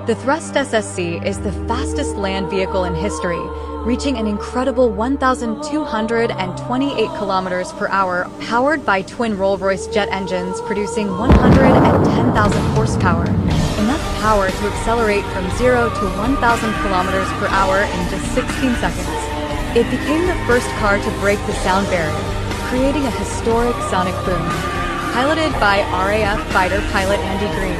The Thrust SSC is the fastest land vehicle in history, reaching an incredible 1,228 kilometers per hour, powered by twin Rolls-Royce jet engines producing 110,000 horsepower, enough power to accelerate from 0 to 1,000 kilometers per hour in just 16 seconds. It became the first car to break the sound barrier, creating a historic sonic boom. Piloted by RAF fighter pilot Andy Green,